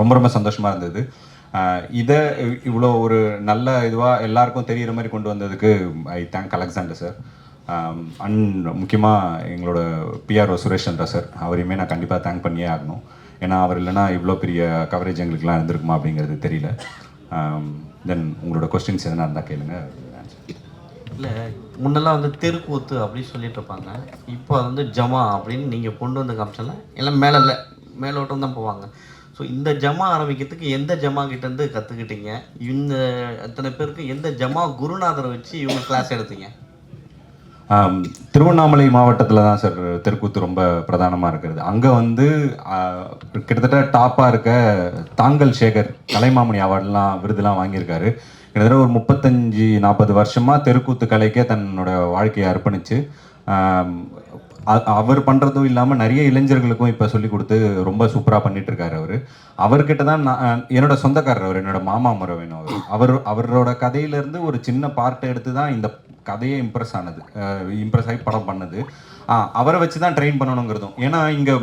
ரொம்ப ரொம்ப சந்தோஷமாக இருந்தது. இதை இவ்வளோ ஒரு நல்ல இதுவாக எல்லாருக்கும் தெரிகிற மாதிரி கொண்டு வந்ததுக்கு I thank Alexander sir. And முக்கியமாக எங்களோட பிஆர்ஓ சுரேஷ் சந்திரா சார், அவரையுமே நான் கண்டிப்பாக தேங்க் பண்ணியே ஆகணும். ஏன்னா அவர் இல்லைனா இவ்வளோ பெரிய கவரேஜ் எங்களுக்குலாம் இருந்திருக்குமா அப்படிங்கிறது தெரியல. தென் உங்களோட கொஸ்டின்ஸ் எதனா இருந்தால் கேளுங்க. இல்லை, முன்னெல்லாம் வந்து தெருக்கூத்து அப்படின்னு சொல்லிட்டு இருப்பாங்க. இப்போ அது வந்து ஜமா அப்படின்னு நீங்கள் கொண்டு வந்து காமிச்சல எல்லாம் மேலே இல்லை, மேலோட்டம் தான் போவாங்க. ஸோ இந்த ஜமா ஆரம்பிக்கிறதுக்கு எந்த ஜமா கிட்டேருந்து கற்றுக்கிட்டீங்க? இந்த எத்தனை பேருக்கு எந்த ஜமா குருநாதரை வச்சு இவங்க கிளாஸ் எடுத்தீங்க? திருவண்ணாமலை மாவட்டத்தில் தான் சார் தெருக்கூத்து ரொம்ப பிரதானமாக இருக்கிறது. அங்கே வந்து கிட்டத்தட்ட டாப்பாக இருக்க தாங்கல் சேகர் கலைமாமணி அவார்டெலாம் விருதுலாம் வாங்கியிருக்காரு. கிட்டத்தட்ட ஒரு 35-40 வருஷமாக தெருக்கூத்து கலைக்கே தன்னோட வாழ்க்கையை அர்ப்பணித்து அவர் பண்ணுறதும் இல்லாமல் நிறைய இளைஞர்களுக்கும் இப்போ சொல்லிக் கொடுத்து ரொம்ப சூப்பராக பண்ணிகிட்ருக்காரு அவர். அவர்கிட்ட தான் நான் என்னோடய சொந்தக்காரர், அவர் என்னோடய மாமா முறை வேணும். அவரோட கதையிலேருந்து ஒரு சின்ன பார்ட்டை எடுத்து தான் இந்த கதையே இம்ப்ரெஸ் ஆகி படம் பண்ணது. அவரை வச்சு தான் ட்ரெயின் பண்ணணுங்கிறதும். ஏன்னா இங்கே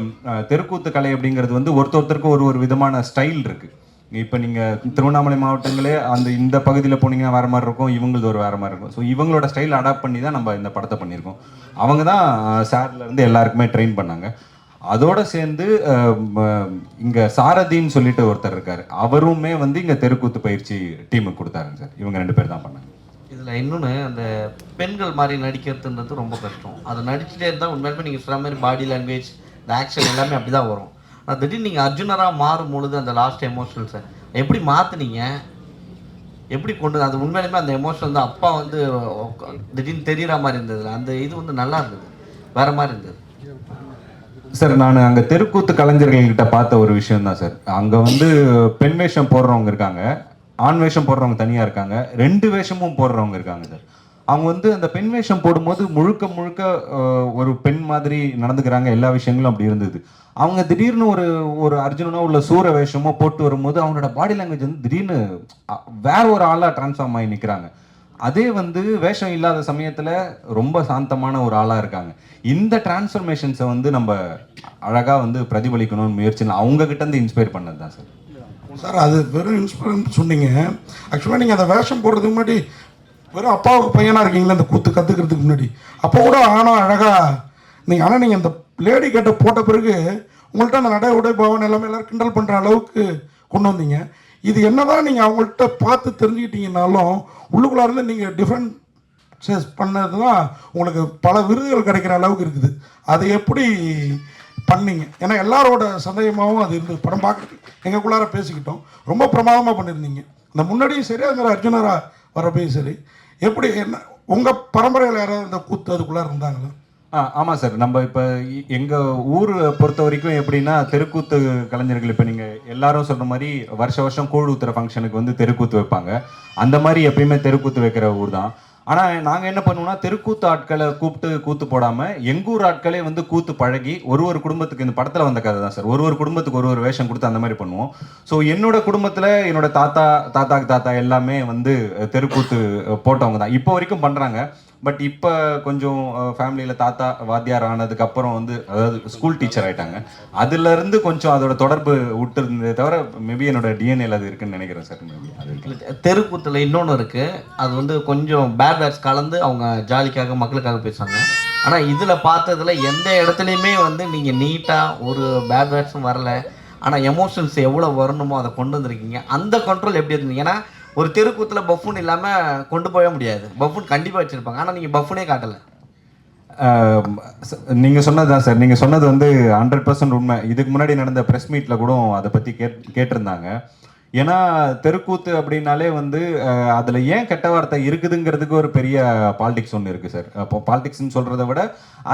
தெருக்கூத்து கலை அப்படிங்கிறது வந்து ஒருத்தருக்கு ஒரு விதமான ஸ்டைல் இருக்குது. இப்போ நீங்கள் திருவண்ணாமலை மாவட்டங்களே இந்த பகுதியில் போனீங்கன்னா வேறு மாதிரி இருக்கும், இவங்களது ஒரு வேறு மாதிரி இருக்கும். ஸோ இவங்களோட ஸ்டைல் அடாப்ட் பண்ணி தான் நம்ம இந்த படத்தை பண்ணியிருக்கோம். அவங்க தான் சார்லேருந்து எல்லாருக்குமே ட்ரெயின் பண்ணாங்க. அதோடு சேர்ந்து இங்கே சாரதின்னு சொல்லிட்டு ஒருத்தர் இருக்கார், அவருமே வந்து இங்கே தெருக்கூத்து பயிற்சி டீமுக்கு கொடுத்தாருங்க சார். இவங்க 2 பேர் தான் பண்ணாங்க. இதில் இன்னொன்று, அந்த பெண்கள் மாதிரி நடிக்கிறதுன்றது ரொம்ப கஷ்டம். அதை நடிச்சுட்டே இருந்தால் உண்மையுமே நீங்கள் சொல்கிற மாதிரி பாடி லாங்குவேஜ், இந்த ஆக்ஷன் எல்லாமே அப்படி தான் வரும். திடீர்னு நீங்கள் அர்ஜுனராக மாறும் பொழுது அந்த லாஸ்ட் எமோஷனல்ஸை எப்படி மாற்றினீங்க? எப்படி கொண்டு அது உண்மையிலுமே அந்த எமோஷனல் வந்து அப்பா வந்து திடீர்னு தெரிகிற மாதிரி இருந்தது, அந்த இது வந்து நல்லா இருந்தது, வேறு மாதிரி இருந்தது சார். நான் அங்கே தெருக்கூத்து கலைஞர்கள்கிட்ட பார்த்த ஒரு விஷயம் தான் சார். அங்கே வந்து பெண் வேஷம் போடுறவங்க இருக்காங்க, ஆண் வேஷம் போடுறவங்க தனியாக இருக்காங்க, 2 வேஷமும் போடுறவங்க இருக்காங்க சார். அவங்க வந்து அந்த பெண் வேஷம் போடும்போது முழுக்க ஒரு பெண் மாதிரி நடந்துக்கிறாங்க. எல்லா விஷயங்களும் அப்படி இருந்தது. அவங்க திடீர்னு ஒரு அர்ஜுனனோ உள்ள சூர வேஷமோ போட்டு வரும்போது அவங்களோட பாடி லாங்குவேஜ் வந்து திடீர்னு வேற ஒரு ஆளாக டிரான்ஸ்ஃபார்ம் ஆகி நிற்கிறாங்க. அதே வந்து வேஷம் இல்லாத சமயத்தில் ரொம்ப சாந்தமான ஒரு ஆளாக இருக்காங்க. இந்த டிரான்ஸ்ஃபர்மேஷன்ஸை வந்து நம்ம அழகாக வந்து பிரதிபலிக்கணும்னு முயற்சி அவங்ககிட்ட இருந்து இன்ஸ்பயர் பண்ணது தான் சார். சார் அது வெறும் இன்ஸ்பயர் சொன்னீங்க. ஆக்சுவலாக நீங்கள் அந்த வேஷம் போடுறதுக்கு முன்னாடி வெறும் அப்பாவுக்கு பையனாக இருக்கீங்களா இந்த கூத்து கற்றுக்கிறதுக்கு முன்னாடி? அப்போ கூட ஆனால் அழகாக நீங்கள், ஆனால் நீங்கள் இந்த லேடி கட்ட போட்ட பிறகு உங்கள்கிட்ட அந்த நடை உடை பவன் எல்லாமே எல்லோரும் கிண்டல் பண்ணுற அளவுக்கு கொண்டு வந்தீங்க. இது என்ன தான் நீங்கள் அவங்கள்ட்ட பார்த்து தெரிஞ்சுக்கிட்டீங்கன்னாலும் உள்ளுக்குள்ளே இருந்து நீங்கள் டிஃப்ரென்ஸஸ் பண்ணது தான் உங்களுக்கு பல விருதுகள் கிடைக்கிற அளவுக்கு இருக்குது. அதை எப்படி பண்ணீங்க? ஏன்னா எல்லாரோட சந்தேகமாகவும் அது இருந்தது. படம் பார்க்குறதுக்கு எங்களுக்குள்ளார பேசிக்கிட்டோம், ரொம்ப பிரமாதமாக பண்ணியிருந்தீங்க. அந்த முன்னாடியும் சரி, அது மாதிரி அர்ஜுனராக வரப்பையும் சரி. எப்படி என்ன உங்கள் பரம்பரையில் யாராவது இந்த கூத்து அதுக்குள்ளார இருந்தாங்களா? ஆமாம் சார். நம்ம இப்போ எங்கள் ஊர் பொறுத்த வரைக்கும் எப்படின்னா, தெருக்கூத்து கலைஞர்கள் இப்போ நீங்கள் எல்லாரும் சொல்கிற மாதிரி வருஷம் கூழ் ஊத்துற ஃபங்க்ஷனுக்கு வந்து தெருக்கூத்து வைப்பாங்க. அந்த மாதிரி எப்பயுமே தெருக்கூத்து வைக்கிற ஊர் தான். ஆனால் நாங்கள் என்ன பண்ணுவோம்னா, தெருக்கூத்து ஆட்களை கூப்பிட்டு கூத்து போடாமல் எங்கூர் ஆட்களே வந்து கூத்து பழகி ஒரு குடும்பத்துக்கு, இந்த படத்தில் வந்த கதை தான் சார், ஒரு குடும்பத்துக்கு ஒரு வேஷம் கொடுத்து அந்த மாதிரி பண்ணுவோம். ஸோ என்னோட குடும்பத்தில் என்னோட தாத்தா எல்லாமே வந்து தெருக்கூத்து போட்டவங்க தான் இப்போ வரைக்கும் பண்ணுறாங்க. பட் இப்போ கொஞ்சம் ஃபேமிலியில் தாத்தா வாத்தியார் ஆனதுக்கப்புறம் வந்து, அதாவது ஸ்கூல் டீச்சர் ஆகிட்டாங்க. அதுலேருந்து கொஞ்சம் அதோட தொடர்பு விட்டு இருந்ததே தவிர மேபி என்னோட டிஎன்ஏல அது இருக்குன்னு நினைக்கிறேன் சார். மேபி அது தெருக்கூத்தில் இன்னொன்று இருக்குது, அது வந்து கொஞ்சம் பேட் வேர்ட்ஸ் கலந்து அவங்க ஜாலிக்காக மக்களுக்காக பேசுவாங்க. ஆனால் இதில் பார்த்ததில் எந்த இடத்துலையுமே வந்து நீங்கள் நீட்டாக ஒரு பேட் வேர்ட்ஸும் வரலை, ஆனால் எமோஷன்ஸ் எவ்வளோ வரணுமோ அதை கொண்டு வந்திருக்கீங்க. அந்த கண்ட்ரோல் எப்படி இருந்தீங்க? ஏன்னா ஒரு தெருக்கூத்தில் பஃபூன் இல்லாமல் கொண்டு போக முடியாது. பஃபூன் கண்டிப்பாக வச்சுருப்பாங்க, ஆனால் நீங்கள் பஃபூனே காட்டலை. நீங்கள் சொன்னது தான் சார். நீங்கள் சொன்னது வந்து 100% உண்மை. இதுக்கு முன்னாடி நடந்த ப்ரெஸ் மீட்டில் கூட அதை பற்றி கேட்டிருந்தாங்க. ஏன்னா தெருக்கூத்து அப்படின்னாலே வந்து அதில் ஏன் கெட்ட வார்த்தை இருக்குதுங்கிறதுக்கு ஒரு பெரிய பாலிடிக்ஸ் ஒன்று இருக்குது சார். இப்போ பாலிடிக்ஸ்ன்னு சொல்கிறத விட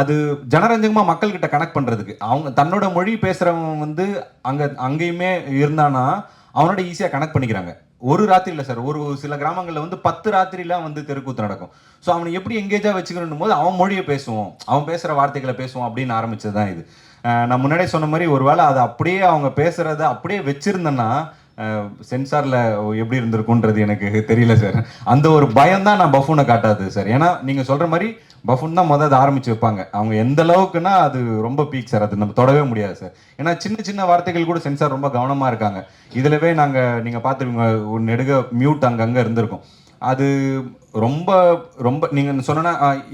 அது ஜனரஞ்சகமாக மக்கள்கிட்ட கனெக்ட் பண்ணுறதுக்கு, அவங்க தன்னோட மொழி பேசுகிறவங்க வந்து அங்கேயுமே இருந்தானா அவனோட ஈஸியாக கனெக்ட் பண்ணிக்கிறாங்க. ஒரு ராத்திரி இல்லை சார், ஒரு சில கிராமங்களில் வந்து 10 ராத்திரிலாம் வந்து தெருக்கூத்து நடக்கும். ஸோ அவனை எப்படி எங்கேஜாக வச்சுக்கணும் போது அவன் மொழியை பேசுவோம், அவன் பேசுகிற வார்த்தைகளை பேசுவோம் அப்படின்னு ஆரம்பிச்சது தான் இது. நான் முன்னாடியே சொன்ன மாதிரி ஒரு வேளை அதை அப்படியே அவங்க பேசுகிறத அப்படியே வச்சுருந்தேன்னா சென்சாரில் எப்படி இருந்திருக்குன்றது எனக்கு தெரியல சார். அந்த ஒரு பயம் தான் நான் பஃபூனை காட்டாது சார். ஏன்னா நீங்கள் சொல்கிற மாதிரி பஃபூன் தான் அதை ஆரம்பித்து வைப்பாங்க. அவங்க எந்த அளவுக்குன்னா அது ரொம்ப பீக் சார், அது நம்ம தொடவே முடியாது சார். ஏன்னா சின்ன சின்ன வார்த்தைகள் கூட சென்சார் ரொம்ப கவனமாக இருக்காங்க. இதிலவே நீங்கள் பார்த்துருவீங்க, ஒரு நெடுக மியூட் அங்கங்கே இருந்திருக்கும். அது ரொம்ப ரொம்ப நீங்கள் சொன்னா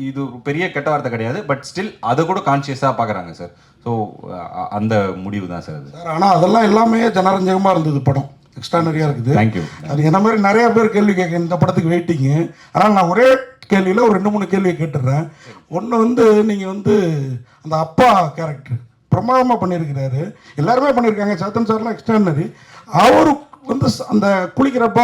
இது பெரிய கெட்ட வார்த்தை கிடையாது, பட் ஸ்டில் அதை கூட கான்சியஸாக பார்க்குறாங்க சார். ஸோ அந்த முடிவு தான் சார் அது. சார் ஆனால் அதெல்லாம் எல்லாமே ஜனரஞ்சகமாக இருந்தது, படம் எக்ஸ்ட்ரானரியாக இருக்குது. தேங்க்யூ. அது என்ன மாதிரி நிறைய பேர் கேள்வி கேட்க இந்த படத்துக்கு வெயிட்டிங்கு. ஆனால் நான் ஒரே கேள்வியில் ஒரு 2-3 கேள்வியை கேட்டுடுறேன். ஒன்று நீங்கள் அந்த அப்பா கேரக்டர் பிரமாதமாக பண்ணியிருக்கிறாரு, எல்லாருமே பண்ணியிருக்காங்க. சேத்தன் சார்லாம் எக்ஸ்ட்ரானரி. அவர் அந்த குளிக்கிறப்ப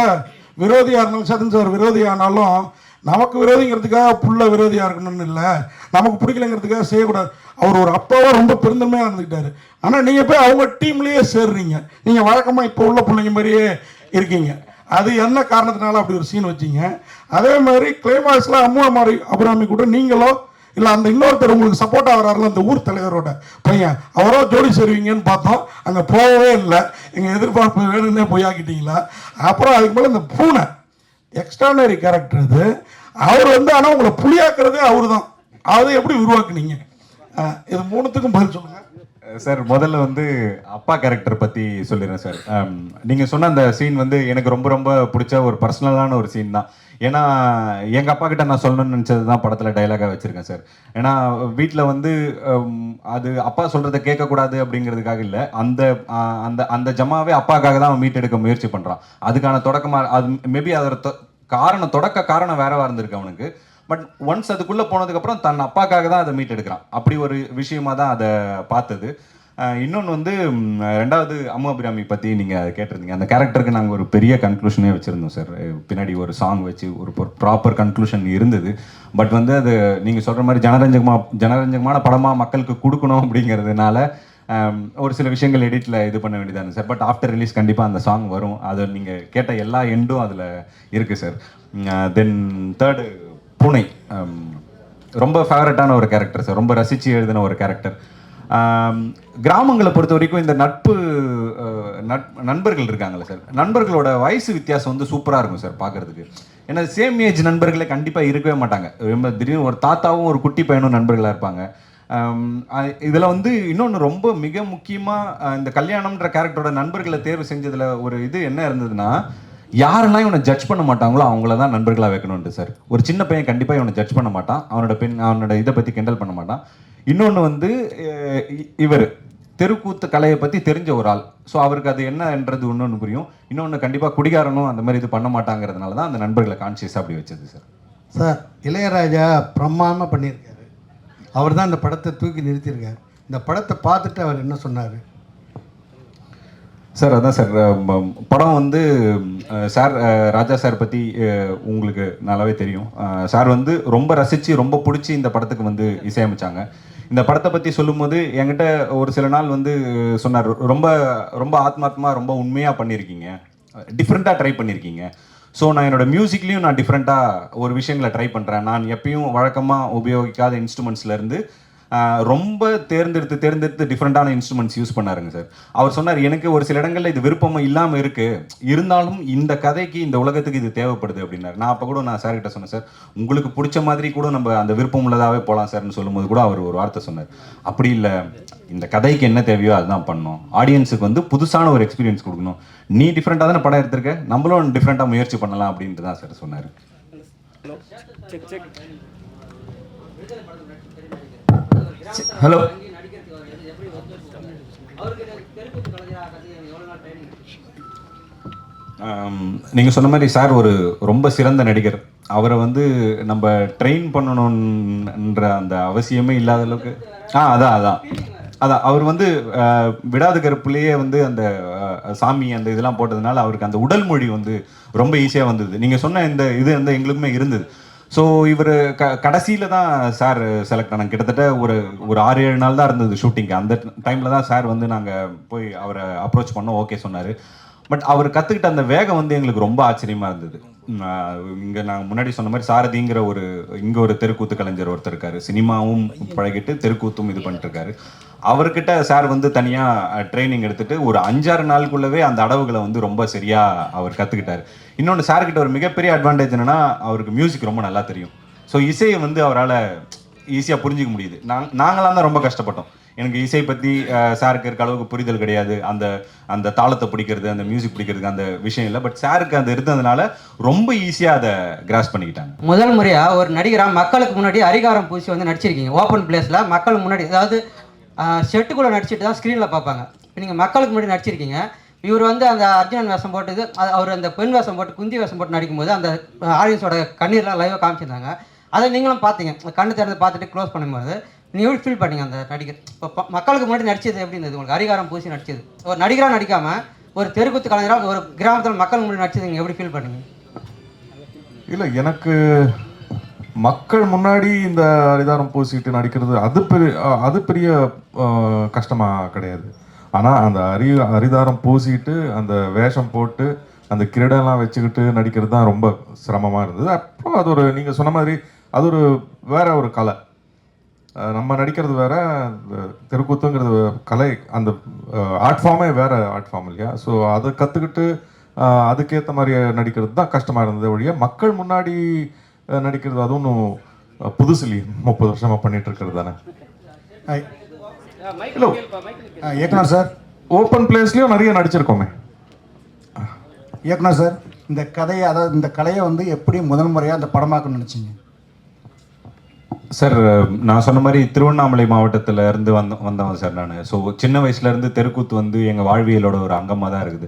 விரோதியாக இருந்தாலும், சேத்தன் சார் விரோதியானாலும் நமக்கு விரோதிங்கிறதுக்காக புள்ள விரோதியாக இருக்கணும்னு இல்லை, நமக்கு பிடிக்கலைங்கிறதுக்காக செய்யக்கூடாது. அவர் ஒரு அப்பாவாக ரொம்ப பெருந்தன்மையாக இருந்துக்கிட்டாரு. ஆனால் நீங்கள் போய் அவங்க டீம்லேயே சேர்றீங்க, நீங்கள் வழக்கமாக இப்போ உள்ள பிள்ளைங்க மாதிரியே இருக்கீங்க. அது என்ன காரணத்தினால அப்படி ஒரு சீன் வச்சிங்க? அதே மாதிரி கிளைமாக்ஸில் அபிராமி கூட நீங்களோ இல்லை அந்த இன்னொருத்தர் உங்களுக்கு சப்போர்ட்டாக வராருல அந்த ஊர் தலைவரோட பையன், அவரோ ஜோடி சேருவீங்கன்னு பார்த்தோம், அங்கே போகவே இல்லை. எங்கள் எதிர்பார்ப்பு வேணும்னே பொய்யாக்கிட்டீங்களா? அப்புறம் அதுக்கு மேலே இந்த பூனை எக்ஸ்ட்ரானரி கேரக்டர் அது. அவர் ஆனால் உங்களை புளியாக்குறதே அவர் தான். அதை எப்படி உருவாக்குனீங்க? இது 3த்துக்கும் பதில் சொல்லுங்கள் சார். முதல்ல அப்பா கேரக்டர் பற்றி சொல்லிடுறேன் சார். நீங்கள் சொன்ன அந்த சீன் எனக்கு ரொம்ப ரொம்ப பிடிச்ச ஒரு பர்சனலான ஒரு சீன் தான். ஏன்னா எங்கள் அப்பா கிட்ட நான் சொல்லணும்னு நினச்சது தான் படத்தில் டைலாகாக வச்சுருக்கேன் சார். ஏன்னா வீட்டில் அது அப்பா சொல்கிறத கேட்கக்கூடாது அப்படிங்கிறதுக்காக இல்லை, அந்த அந்த அந்த ஜமாவே அப்பாக்காக தான் அவன் மீட்டெடுக்க முயற்சி பண்ணுறான். அதுக்கான தொடக்கமாக அது மேபி அதோட தொடக்க காரணம் வேறவா இருந்திருக்கு அவனுக்கு. பட் ஒன்ஸ் அதுக்குள்ளே போனதுக்கப்புறம் தன் அப்பாக்காக தான் அதை மீட்டெடுக்கிறான். அப்படி ஒரு விஷயமா தான் அதை பார்த்தது. இன்னொன்று ரெண்டாவது அபிராமி பற்றி நீங்கள் கேட்டிருந்தீங்க. அந்த கேரக்டருக்கு நாங்கள் ஒரு பெரிய கன்க்ளூஷனே வச்சுருந்தோம் சார். பின்னாடி ஒரு சாங் வச்சு ஒரு ப்ராப்பர் கன்க்ளூஷன் இருந்தது. பட் அது நீங்கள் சொல்கிற மாதிரி ஜனரஞ்சகமான படமாக மக்களுக்கு கொடுக்கணும் அப்படிங்கிறதுனால ஒரு சில விஷயங்கள் எடிட்டில் இது பண்ண வேண்டியதானு சார். பட் ஆஃப்டர் ரிலீஸ் கண்டிப்பாக அந்த சாங் வரும். அது நீங்கள் கேட்ட எல்லா எண்டும் அதில் இருக்குது சார். தென் தேர்டு பூனை ரொம்ப ஃபேவரட்டான ஒரு கேரக்டர் சார், ரொம்ப ரசித்து எழுதின ஒரு கேரக்டர். கிராமங்களை பொறுத்த வரைக்கும் இந்த நண்பர்கள் இருக்காங்கல்ல சார், நண்பர்களோட வயசு வித்தியாசம் சூப்பராக இருக்கும் சார் பார்க்குறதுக்கு. ஏன்னா சேம் ஏஜ் நண்பர்களே கண்டிப்பாக இருக்கவே மாட்டாங்க. ரொம்ப திடீர்னு ஒரு தாத்தாவும் ஒரு குட்டி பையனும் நண்பர்களாக இருப்பாங்க. இதில் இன்னொன்று ரொம்ப மிக முக்கியமாக இந்த கல்யாணம்ன்ற கேரக்டரோட நண்பர்களை தேர்வு செஞ்சதில் ஒரு இது என்ன இருந்ததுன்னா, யாரெல்லாம் இவனை ஜட்ஜ் பண்ண மாட்டாங்களோ அவங்கள தான் நண்பர்களாக வைக்கணும்ட்டு சார். ஒரு சின்ன பையன் கண்டிப்பாக இவனை ஜட்ஜ் பண்ண மாட்டான், அவனோட இதை பற்றி கிண்டல் பண்ண மாட்டான். இன்னொன்று இவர் தெருக்கூத்து கலையை பற்றி தெரிஞ்ச ஒரு ஆள். ஸோ அவருக்கு அது என்னன்றது இன்னொன்று புரியும். இன்னொன்று கண்டிப்பாக குடிகாரனும் அந்த மாதிரி இது பண்ண மாட்டாங்கிறதுனால தான் அந்த நண்பர்களை கான்சியஸாக அப்படி வச்சது சார். சார் இளையராஜா பிரமாதமாக பண்ணியிருக்காரு. அவர் தான் இந்த படத்தை தூக்கி நிறுத்தியிருக்கார். இந்த படத்தை பார்த்துட்டு அவர் என்ன சொன்னார் சார்? அதான் சார், படம் சார் ராஜா சார் பற்றி உங்களுக்கு நல்லாவே தெரியும். சார் ரொம்ப ரசித்து ரொம்ப பிடிச்சி இந்த படத்துக்கு இசையமைச்சாங்க. இந்த படத்தை பற்றி சொல்லும்போது என்கிட்ட ஒரு சில நாள் சொன்னார், ரொம்ப ரொம்ப ஆத்மாத்மா ரொம்ப உண்மையாக பண்ணியிருக்கீங்க, டிஃப்ரெண்ட்டாக ட்ரை பண்ணியிருக்கீங்க. ஸோ நான் என்னோடய மியூசிக்லேயும் நான் டிஃப்ரெண்ட்டாக ஒரு விஷயங்களை ட்ரை பண்ணுறேன். நான் எப்பயும் வழக்கமாக உபயோகிக்காத இன்ஸ்ட்ருமெண்ட்ஸ்லேருந்து ரொம்ப தேர்ந்தெடுத்து டிஃப்ரெண்ட்டான இன்ஸ்ட்ருமெண்ட்ஸ் யூஸ் பண்ணாருங்க சார். அவர் சொன்னார், எனக்கு ஒரு சில இடங்களில் இது விருப்பமாக இல்லாமல் இருக்குது, இருந்தாலும் இந்த கதைக்கு இந்த உலகத்துக்கு இது தேவைப்படுது அப்படின்னாரு. நான் அப்போ கூட நான் சார்கிட்ட சொன்னேன், சார் உங்களுக்கு பிடிச்ச மாதிரி கூட நம்ம அந்த விருப்பம் உள்ளதாகவே போகலாம் சார்னு சொல்லும்போது கூட அவர் ஒரு வார்த்தை சொன்னார், அப்படி இல்லை, இந்த கதைக்கு என்ன தேவையோ அதுதான் பண்ணணும், ஆடியன்ஸுக்கு புதுசான ஒரு எக்ஸ்பீரியன்ஸ் கொடுக்கணும், நீ டிஃப்ரெண்ட்டாக தானே படம் எடுத்திருக்க, நம்மளும் டிஃப்ரெண்ட்டாக முயற்சி பண்ணலாம் அப்படின்ட்டு தான் சார் சொன்னார். ஹலோ, நீங்கள் சொன்ன மாதிரி சார் ஒரு ரொம்ப சிறந்த நடிகர். அவரை நம்ம ட்ரெயின் பண்ணணுன்ற அந்த அவசியமே இல்லாத அளவுக்கு அதான் அவர் விடாத கருப்புலேயே அந்த சாமி அந்த இதெல்லாம் போட்டதுனால அவருக்கு அந்த உடல் மொழி ரொம்ப ஈஸியாக வந்தது. நீங்கள் சொன்ன இந்த இது எங்களுக்குமே இருந்தது. ஸோ இவர் கடைசியில் தான் சார் செலக்ட் ஆனாங்க. கிட்டத்தட்ட ஒரு 6-7 நாள் தான் இருந்தது ஷூட்டிங்கு. அந்த டைமில் தான் சார் நாங்கள் போய் அவரை அப்ரோச் பண்ணோம், ஓகே சொன்னார். பட் அவர் கற்றுக்கிட்ட அந்த வேகம் வந்து எங்களுக்கு ரொம்ப ஆச்சரியமாக இருந்தது. இங்கே நாங்கள் முன்னாடி சொன்ன மாதிரி சாரதிங்கிற இங்கே ஒரு தெருக்கூத்து கலைஞர் ஒருத்தர் இருக்காரு, சினிமாவும் பழகிட்டு தெருக்கூத்தும் இது பண்ணிட்டு இருக்காரு. அவர்கிட்ட சார் வந்து தனியாக ட்ரைனிங் எடுத்துட்டு ஒரு 5-6 நாளுக்குள்ளவே அந்த அடவுகளை வந்து ரொம்ப சரியாக அவர் கற்றுக்கிட்டாரு. இன்னொன்று சார்கிட்ட ஒரு மிகப்பெரிய அட்வான்டேஜ் என்னன்னா, அவருக்கு மியூசிக் ரொம்ப நல்லா தெரியும். ஸோ இசையை வந்து அவரால் ஈஸியாக புரிஞ்சிக்க முடியுது. நாங்களாம் தான் ரொம்ப கஷ்டப்பட்டோம். எனக்கு இசை பற்றி சாருக்கு இருக்க அளவுக்கு புரிதல் கிடையாது. அந்த தாளத்தை பிடிக்கிறது, அந்த மியூசிக் பிடிக்கிறதுக்கு அந்த விஷயம் இல்லை. பட் சாருக்கு அது இருந்ததுனால ரொம்ப ஈஸியாக அதை கிராஸ் பண்ணிக்கிட்டாங்க. முதல் முறையாக ஒரு நடிகராக மக்களுக்கு முன்னாடி அரிகாரம் பூசி வந்து நடிச்சிருக்கீங்க ஓப்பன் பிளேஸில். மக்களுக்கு முன்னாடி, அதாவது ஷெட்டுக்குள்ளே நடிச்சுட்டு தான் ஸ்க்ரீனில் பார்ப்பாங்க. இப்போ நீங்கள் மக்களுக்கு முன்னாடி நடிச்சிருக்கீங்க. இவர் வந்து அந்த அர்ஜுனன் வேஷம் போட்டு அவர் அந்த பெண் வேஷம் போட்டு குந்தி வேஷம் போட்டு நடிக்கும்போது அந்த ஆடியன்ஸோட கண்ணீர்லாம் லைவாக காமிச்சிருந்தாங்க. அதை நீங்களும் பார்த்தீங்க, கண்ணு திறந்து பார்த்துட்டு க்ளோஸ் பண்ணும்போது நீங்கள் எப்படி ஃபீல் பண்ணீங்க அந்த நடிகர்? இப்போ மக்களுக்கு முன்னாடி நடிச்சது எப்படி இருந்தது உங்களுக்கு? அரிகாரம் பூசி நடிச்சது, ஒரு நடிகராக நடிக்காமல் ஒரு தெருக்கூத்து கலைஞராக ஒரு கிராமத்தில் மக்கள் முன்னாடி நடிச்சது நீங்கள் எப்படி ஃபீல் பண்ணீங்க? இல்லை, எனக்கு மக்கள் முன்னாடி இந்த அரிதாரம் பூசிட்டு நடிக்கிறது அது பெரிய கஷ்டமாக கிடையாது. ஆனால் அந்த அரிதாரம் பூசிட்டு அந்த வேஷம் போட்டு அந்த கிரீடெல்லாம் வச்சுக்கிட்டு நடிக்கிறது தான் ரொம்ப சிரமமாக இருந்தது. அப்புறம் அது ஒரு, நீங்கள் சொன்ன மாதிரி அது ஒரு வேற ஒரு கலை. நம்ம நடிக்கிறது வேற, தெருக்கூத்துங்கிறது கலை, அந்த ஆர்ட் ஃபார்மே வேற ஆர்ட் ஃபார்ம் இல்லையா? ஸோ அதை கற்றுக்கிட்டு அதுக்கேற்ற மாதிரி நடிக்கிறது தான் கஷ்டமாக இருந்தது ஒழிய மக்கள் முன்னாடி நடிக்கிறது அது ஒன்றும் புதுசு இல்லையே, 30 வருஷமாக பண்ணிட்டு இருக்கிறது தானே. இல்லை, இயக்குனர் சார், ஓப்பன் பிளேஸ்லேயும் நிறைய நடிச்சிருக்கோமே. இயக்குனர் சார், இந்த கதையை, அதாவது இந்த கலையை வந்து எப்படி முதல் முறையாக அந்த படமாக்கணும்னு நினச்சிங்க? சார், நான் சொன்ன மாதிரி திருவண்ணாமலை மாவட்டத்தில் இருந்து வந்தவன் சார் நான். ஸோ சின்ன வயசுலேருந்து தெருக்கூத்து வந்து எங்கள் வாழ்வியலோட ஒரு அங்கமாக தான் இருக்குது.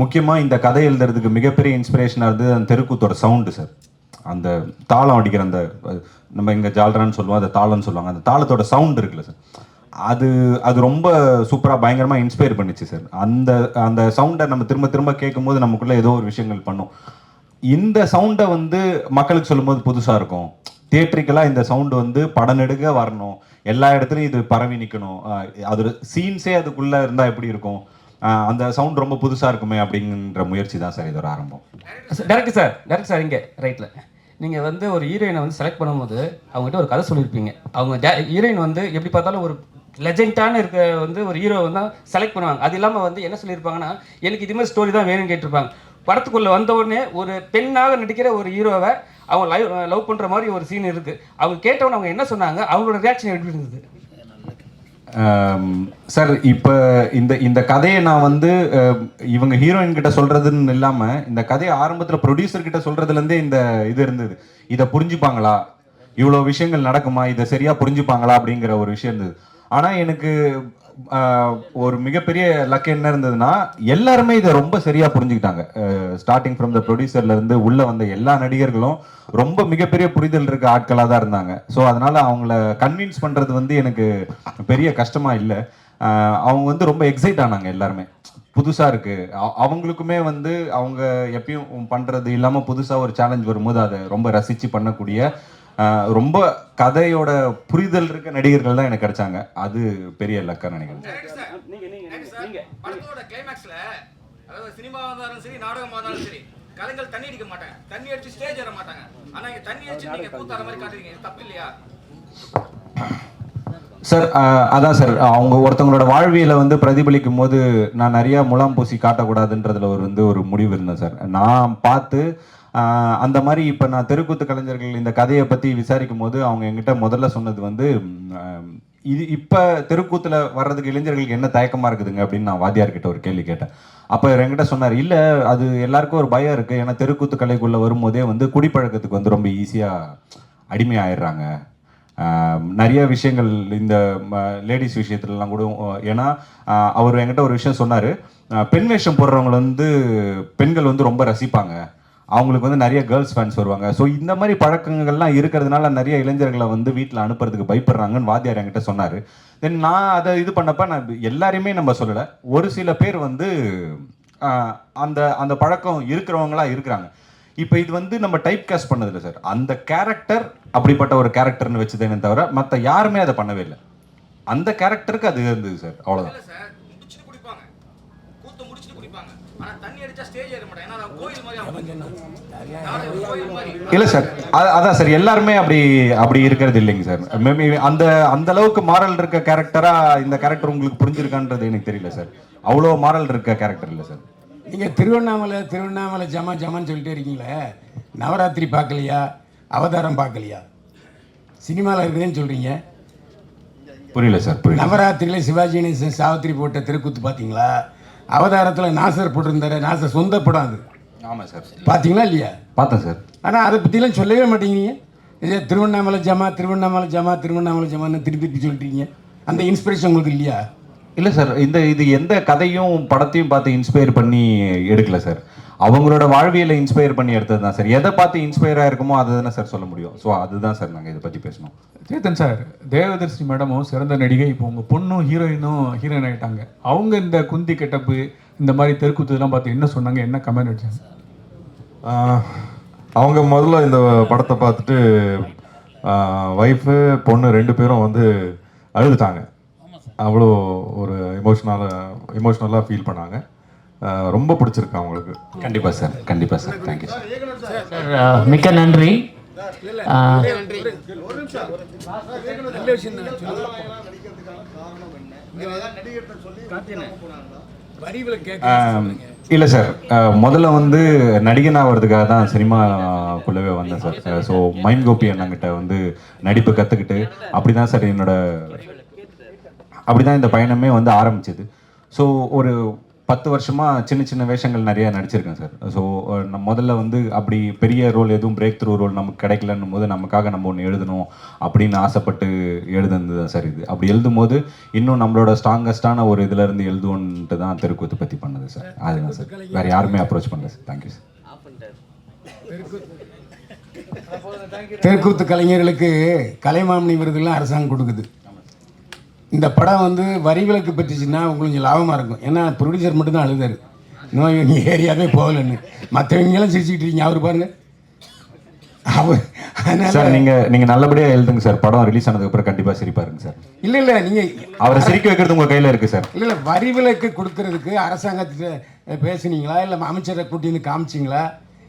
முக்கியமாக இந்த கதை எழுதுறதுக்கு மிகப்பெரிய இன்ஸ்பிரேஷனாக இருந்தது அந்த தெருக்கூத்தோட சவுண்டு சார். அந்த தாளம் அடிக்கிற அந்த, நம்ம இங்கே ஜால்ரான்னு சொல்லுவோம், அந்த தாளம்னு சொல்லுவாங்க, அந்த தாளத்தோட சவுண்டு இருக்குல்ல சார், அது ரொம்ப சூப்பராக பயங்கரமாக இன்ஸ்பயர் பண்ணிச்சு சார். அந்த சவுண்டை நம்ம திரும்ப திரும்ப கேட்கும்போது நமக்குள்ளே ஏதோ ஒரு விஷயங்கள் பண்ணும். இந்த சவுண்டை வந்து மக்களுக்கு சொல்லும்போது புதுசாக இருக்கும். தியேட்ரிக்கலாக இந்த சவுண்டு வந்து படநெடுக வரணும், எல்லா இடத்துலையும் இது பரவி நிற்கணும், அது சீன்ஸே அதுக்குள்ளே இருந்தால் எப்படி இருக்கும், அந்த சவுண்ட் ரொம்ப புதுசாக இருக்குமே அப்படிங்கிற முயற்சி தான் சார் இதோட ஆரம்பம். டேரக்டர் சார் இங்கே ரைட்டில் நீங்கள் வந்து ஒரு ஹீரோயினை வந்து செலக்ட் பண்ணும்போது அவங்ககிட்ட ஒரு கதை சொல்லியிருப்பீங்க. அவங்க ஹீரோயின் வந்து எப்படி பார்த்தாலும் ஒரு லெஜெண்டான வந்து ஒரு ஹீரோவை தான் செலக்ட் பண்ணுவாங்க. அது இல்லாமல் வந்து என்ன சொல்லியிருப்பாங்கன்னா, எனக்கு இது மாதிரி ஸ்டோரி தான் வேணும்னு கேட்டிருப்பாங்க. படத்துக்குள்ளே வந்த உடனே ஒரு பெண்ணாக நடிக்கிற ஒரு ஹீரோவை அவங்க லவ் பண்ணுற மாதிரி ஒரு சீன் இருக்குது. அவங்க கேட்டவொன்னு அவங்க என்ன சொன்னாங்க, அவங்களோட ரியாக்ஷன் எப்படி இருந்தது? சார், இப்போ இந்த கதையை நான் வந்து இவங்க ஹீரோயின் கிட்ட சொல்கிறதுன்னு இல்லாமல் இந்த கதையை ஆரம்பத்தில் ப்ரொடியூசர் கிட்ட சொல்கிறதுலேருந்தே இந்த இது இருந்தது. இதை புரிஞ்சுப்பாங்களா, இவ்வளோ விஷயங்கள் நடக்குமா, இதை சரியாக புரிஞ்சுப்பாங்களா அப்படிங்கிற ஒரு விஷயம் இருந்தது. ஆனால் எனக்கு ஒரு மிகப்பெரிய லக் என்ன இருந்ததுன்னா, எல்லாருமே இதை ரொம்ப சரியா புரிஞ்சுக்கிட்டாங்க. ஸ்டார்டிங் ஃப்ரம் த ப்ரொடியூசர்ல இருந்து உள்ள வந்த எல்லா நடிகர்களும் ரொம்ப மிகப்பெரிய புரிதல் இருக்க ஆட்களாக தான் இருந்தாங்க. ஸோ அதனால அவங்கள கன்வின்ஸ் பண்றது வந்து எனக்கு பெரிய கஷ்டமா இல்லை. அவங்க வந்து ரொம்ப எக்ஸைட் ஆனாங்க எல்லாருமே. புதுசா இருக்கு, அவங்களுக்குமே வந்து அவங்க எப்பயும் பண்றது இல்லாம புதுசா ஒரு சேலஞ்ச் வரும்போது அதை ரொம்ப ரசிச்சு பண்ணக்கூடிய ரொம்ப கதையோட புரிதல் இருக்க நடிகர்கள் தான் எனக்கு கிடைச்சாங்க. அது பெரிய லக்கா நினைக்கிறேன். படத்தோட கிளைமேக்ஸ்ல, அதாவது சினிமாவா இருந்தாலும் சரி, நாடகமா இருந்தாலும் சரி, கலைஞர்கள் தண்ணி அடிக்க மாட்டாங்க, தண்ணி அடிச்சு ஸ்டேஜ் ஏற மாட்டாங்க. ஆனா இங்க தண்ணி அடிச்சு நீங்க கூத்தாட மாதிரி காட்டுறீங்க, தப்பு இல்லையா சார்? அதான் சார், அவங்க ஒருத்தவங்களோட வாழ்வியலை வந்து பிரதிபலிக்கும் போது நான் நிறைய முலாம் பூசி காட்டக்கூடாதுன்றதுல ஒரு முடிவு இருந்தேன் சார். நான் பார்த்து அந்த மாதிரி இப்போ நான் தெருக்கூத்து கலைஞர்கள் இந்த கதையை பற்றி விசாரிக்கும் போது அவங்க என்கிட்ட முதல்ல சொன்னது வந்து, இது இப்போ தெருக்கூத்தில் வர்றதுக்கு இளைஞர்களுக்கு என்ன தயக்கமாக இருக்குதுங்க அப்படின்னு நான் வாத்தியார்கிட்ட ஒரு கேள்வி கேட்டேன். அப்போ என்கிட்ட சொன்னார், இல்லை அது எல்லாருக்கும் ஒரு பயம் இருக்குது, ஏன்னா தெருக்கூத்து கலைக்குள்ளே வரும்போதே வந்து குடிப்பழக்கத்துக்கு வந்து ரொம்ப ஈஸியாக அடிமையாயிடுறாங்க. நிறைய விஷயங்கள் இந்த லேடிஸ் விஷயத்துலலாம் கூட, ஏன்னா அவர் என்கிட்ட ஒரு விஷயம் சொன்னார், பெண் வேஷம் போடுறவங்களை வந்து பெண்கள் வந்து ரொம்ப ரசிப்பாங்க, அவங்களுக்கு வந்து நிறைய கேர்ள்ஸ் ஃபேன்ஸ் வருவாங்க. ஸோ இந்த மாதிரி பழக்கங்கள்லாம் இருக்கிறதுனால நிறைய இளைஞர்களை வந்து வீட்டில் அனுப்புறதுக்கு பயப்படுறாங்கன்னு வாத்தியார் என்கிட்ட சொன்னார். தென் நான் அதை இது பண்ணப்ப நான் எல்லாரையுமே நம்ம சொல்லலை, ஒரு சில பேர் வந்து அந்த பழக்கம் இருக்கிறவங்களா இருக்கிறாங்க. இப்போ இது வந்து நம்ம டைப் காஸ்ட் பண்ணதில்லை சார், அந்த கேரக்டர் அப்படிப்பட்ட ஒரு கேரக்டர்னு வச்சுதேனே தவிர மற்ற யாருமே அதை பண்ணவே இல்லை. அந்த கேரக்டருக்கு அது இருந்தது சார், அவ்வளோதான். குடிச்சு குடிப்பாங்க. ஆனா தண்ணி அடிச்சா ஸ்டேஜ் ஏற மாட்டாங்க. ஏன்னா அது கோயில் மாதிரி அவங்க கோயில் மாதிரி. இல்லை சார், அதான் சார், எல்லாருமே அப்படி இருக்கிறது இல்லைங்க சார். மேபி அந்த அளவுக்கு மாரல் இருக்க கேரக்டரா இந்த கேரக்டர் உங்களுக்கு புரிஞ்சிருக்கான்றது எனக்கு தெரியல சார். அவ்வளோ மாரல் இருக்க கேரக்டர் இல்லை சார். நீங்கள் திருவண்ணாமலை ஜமான்னு சொல்லிட்டே இருக்கீங்களே, நவராத்திரி பார்க்கலையா, அவதாரம் பார்க்கலையா? சினிமாவில் இருக்குதுன்னு சொல்கிறீங்க. புரியல சார், புரியல. நவராத்திரியில் சிவாஜி கணேசன் சாவித்திரி போட்ட தெருக்கூத்து பார்த்தீங்களா? அவதாரத்தில் நாசர் போட்டிருந்தாரு, நாசர் சொந்த படம் அது. ஆமாம் சார். பார்த்தீங்களா இல்லையா? பார்த்தேன் சார். ஆனால் அதை பற்றிலாம் சொல்லவே மாட்டேங்கிறீங்க. இதே திருவண்ணாமலை ஜமான்னு திருப்பி சொல்லிட்டீங்க. அந்த இன்ஸ்பிரேஷன் உங்களுக்கு இல்லையா? இல்லை சார், இது எந்த கதையும் படத்தையும் பார்த்து இன்ஸ்பயர் பண்ணி எடுக்கல சார். அவங்களோட வாழ்வியலை இன்ஸ்பயர் பண்ணி எடுத்தது தான் சார். எதை பார்த்து இன்ஸ்பயராக இருக்குமோ அதை தானே சார் சொல்ல முடியும். ஸோ அதுதான் சார் நாங்கள் இதை பற்றி பேசணும். சேத்தன் சார், தேவதர்ஷினி மேடமும் சிறந்த நடிகை. இப்போ உங்கள் பொண்ணும் ஹீரோயின் ஆகிட்டாங்க. அவங்க இந்த குந்தி கெட்டப்பு இந்த மாதிரி தெருக்கூத்துலாம் பார்த்து என்ன சொன்னாங்க, என்ன கமெண்ட் அடிச்சாங்க? அவங்க முதல்ல இந்த படத்தை பார்த்துட்டு ஒய்ஃபு பொண்ணு 2 பேரும் வந்து அழுதுட்டாங்க. அவ்வளோ ஒரு எமோஷ்னலாக ஃபீல் பண்ணாங்க. ரொம்ப பிடிச்சிருக்கு அவங்களுக்கு. கண்டிப்பாக சார், கண்டிப்பாக சார். Thank you sir. மிக்க நன்றி. இல்லை சார், முதல்ல வந்து நடிகன் ஆகிறதுக்காக தான் சினிமாக்குள்ளவே வந்தேன் சார். ஸோ மைம் கோபி அண்ணங்கிட்ட வந்து நடிப்பு கற்றுக்கிட்டு அப்படி தான் சார் அப்படி தான் இந்த பயணமே வந்து ஆரம்பிச்சது. ஸோ ஒரு 10 வருஷமாக சின்ன சின்ன வேஷங்கள் நிறையா நடிச்சிருக்கேன் சார். ஸோ நம்ம முதல்ல வந்து அப்படி பெரிய ரோல் எதுவும் பிரேக் த்ரூ ரோல் நமக்கு கிடைக்கலன்னும் போது நமக்காக நம்ம ஒன்று எழுதணும் அப்படின்னு ஆசைப்பட்டு எழுதுனது தான் சார் இது. அப்படி எழுதும் போது இன்னும் நம்மளோட ஸ்ட்ராங்கஸ்டான ஒரு இதுலேருந்து எழுதுவோன்ட்டு தான் தெருக்கூத்து பற்றி பண்ணது சார். அதுதான் சார், வேறு யாருமே அப்ரோச் பண்ணல சார். Thank you sir. தெருக்கூத்து கலைஞர்களுக்கு கலைமாமணி விருதுலாம் அரசாங்கம் கொடுக்குது. இந்த படம் வந்து வரி விலக்கு பெற்றுச்சுன்னா உங்களுக்கு கொஞ்சம் லாபமாக இருக்கும். ஏன்னா ப்ரொடியூசர் மட்டும்தான் அழுதாரு, நோய் இவங்க ஏரியாவே போகலன்னு. மற்றவங்கெல்லாம் சிரிச்சுக்கிட்டு இருக்கீங்க, அவர் பாருங்க. சார் நீங்கள் நல்லபடியாக எழுதுங்க சார். படம் ரிலீஸ் ஆனதுக்கப்புறம் கண்டிப்பாக சிரிப்பாருங்க சார். இல்லை நீங்கள் அவரை சிரிக்க வைக்கிறது உங்கள் கையில் இருக்குது சார். இல்லை வரி விலக்கு கொடுக்கறதுக்கு அரசாங்கத்திட்ட பேசுனீங்களா, இல்லை அமைச்சரை கூட்டின்னு காமிச்சிங்களா?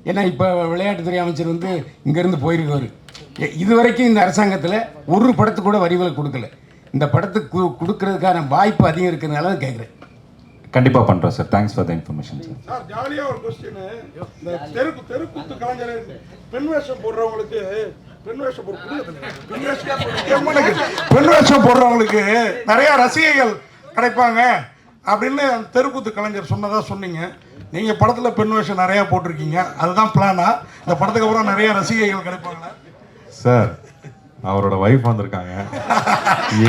ஏன்னா இப்போ விளையாட்டுத்துறை அமைச்சர் வந்து இங்கேருந்து போயிருக்காரு. இது வரைக்கும் இந்த அரசாங்கத்தில் ஒரு படத்துக்கு கூட வரி விலக்கு கொடுக்கல. இந்த படத்துக்கு கொடுக்கறதுக்கான வாய்ப்பு அதிகம் இருக்கிறதுனால தான் கேட்குறேன். கண்டிப்பாக பண்ணுறோம் sir. Thanks for the information sir. Sir, ஜாலியாக ஒரு கொஸ்டின். இந்த தெருக்கூத்து கலைஞர் பெண் வேஷம் போடுறவங்களுக்கு நிறைய ரசிகைகள் கிடைப்பாங்க அப்படின்னு தெருக்கூத்து கலைஞர் சொன்னதா சொன்னீங்க. நீங்கள் படத்தில் பெண் வேஷம் நிறையா போட்டிருக்கீங்க. அதுதான் பிளானா? இந்த படத்துக்கு அப்புறம் நிறைய ரசிகைகள் கிடைப்பாங்களா சார்? அவரோட வைஃப் வந்திருக்காங்க.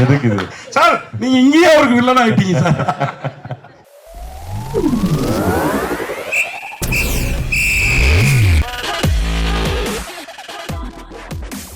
எதுக்கு இது சார்? நீங்கள் இங்கேயே அவருக்கு வில்லன் ஆகிட்டீங்க சார்.